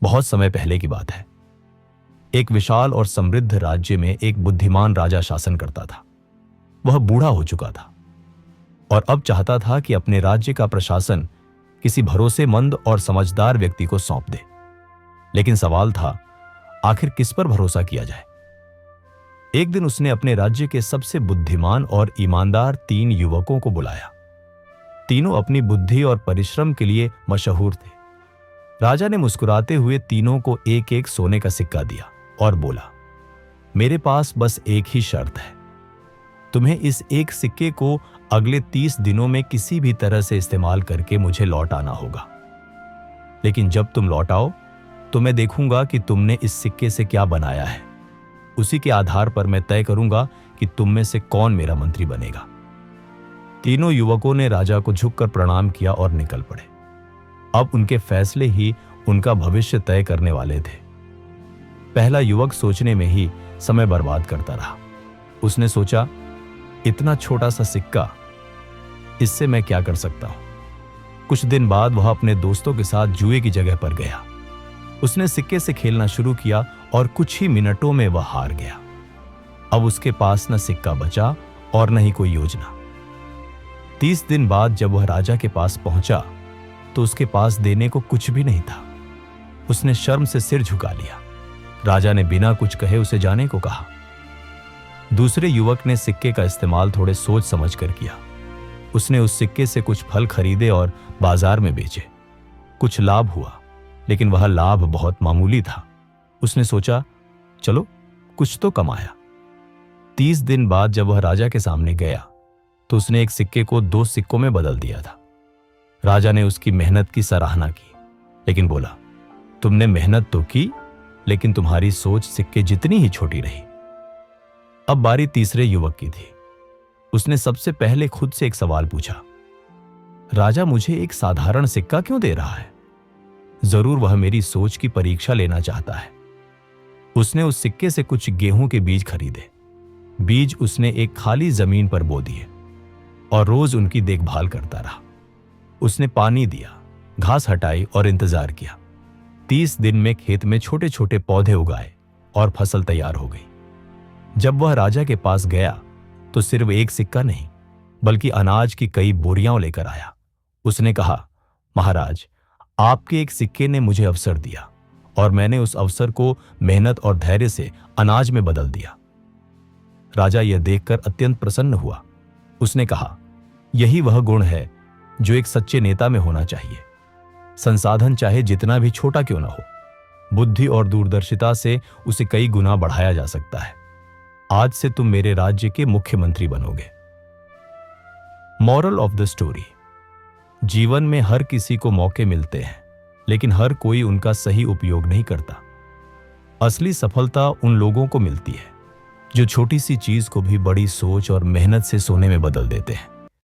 बहुत समय पहले की बात है। एक विशाल और समृद्ध राज्य में एक बुद्धिमान राजा शासन करता था। वह बूढ़ा हो चुका था और अब चाहता था कि अपने राज्य का प्रशासन किसी भरोसेमंद और समझदार व्यक्ति को सौंप दे। लेकिन सवाल था, आखिर किस पर भरोसा किया जाए। एक दिन उसने अपने राज्य के सबसे बुद्धिमान और ईमानदार 3 युवकों को बुलाया। तीनों अपनी बुद्धि और परिश्रम के लिए मशहूर थे। राजा ने मुस्कुराते हुए तीनों को एक एक सोने का सिक्का दिया और बोला, मेरे पास बस एक ही शर्त है। तुम्हें इस एक सिक्के को अगले 30 दिनों में किसी भी तरह से इस्तेमाल करके मुझे लौट आना होगा। लेकिन जब तुम लौट आओ तो मैं देखूंगा कि तुमने इस सिक्के से क्या बनाया है। उसी के आधार पर मैं तय करूंगा कि तुम में से कौन मेरा मंत्री बनेगा। तीनों युवकों ने राजा को झुककर प्रणाम किया और निकल पड़े। अब उनके फैसले ही उनका भविष्य तय करने वाले थे। पहला युवक सोचने में ही समय बर्बाद करता रहा। उसने सोचा, इतना छोटा सा सिक्का, इससे मैं क्या कर सकता हूं। कुछ दिन बाद वह अपने दोस्तों के साथ जुए की जगह पर गया। उसने सिक्के से खेलना शुरू किया और कुछ ही मिनटों में वह हार गया। अब उसके पास न सिक्का बचा और न ही कोई योजना। 30 दिन बाद जब वह राजा के पास पहुंचा तो उसके पास देने को कुछ भी नहीं था। उसने शर्म से सिर झुका लिया। राजा ने बिना कुछ कहे उसे जाने को कहा। दूसरे युवक ने सिक्के का इस्तेमाल थोड़े सोच समझ कर किया। उसने उस सिक्के से कुछ फल खरीदे और बाजार में बेचे। कुछ लाभ हुआ, लेकिन वह लाभ बहुत मामूली था। उसने सोचा, चलो कुछ तो कमाया। 30 दिन बाद जब वह राजा के सामने गया तो उसने एक सिक्के को 2 सिक्कों में बदल दिया था। राजा ने उसकी मेहनत की सराहना की, लेकिन बोला, तुमने मेहनत तो की, लेकिन तुम्हारी सोच सिक्के जितनी ही छोटी रही। अब बारी तीसरे युवक की थी। उसने सबसे पहले खुद से एक सवाल पूछा, राजा मुझे एक साधारण सिक्का क्यों दे रहा है? जरूर वह मेरी सोच की परीक्षा लेना चाहता है। उसने उस सिक्के से कुछ गेहूं के बीज खरीदे। बीज उसने एक खाली जमीन पर बो दिए और रोज उनकी देखभाल करता रहा। उसने पानी दिया, घास हटाई और इंतजार किया। 30 दिन में खेत में छोटे छोटे पौधे उगाए और फसल तैयार हो गई। जब वह राजा के पास गया तो सिर्फ एक सिक्का नहीं, बल्कि अनाज की कई बोरियां लेकर आया। उसने कहा, महाराज, आपके एक सिक्के ने मुझे अवसर दिया और मैंने उस अवसर को मेहनत और धैर्य से अनाज में बदल दिया। राजा यह देखकर अत्यंत प्रसन्न हुआ। उसने कहा, यही वह गुण है जो एक सच्चे नेता में होना चाहिए। संसाधन चाहे जितना भी छोटा क्यों ना हो, बुद्धि और दूरदर्शिता से उसे कई गुना बढ़ाया जा सकता है। आज से तुम मेरे राज्य के मुख्यमंत्री बनोगे। मॉरल ऑफ द स्टोरी, जीवन में हर किसी को मौके मिलते हैं, लेकिन हर कोई उनका सही उपयोग नहीं करता। असली सफलता उन लोगों को मिलती है जो छोटी सी चीज को भी बड़ी सोच और मेहनत से सोने में बदल देते हैं।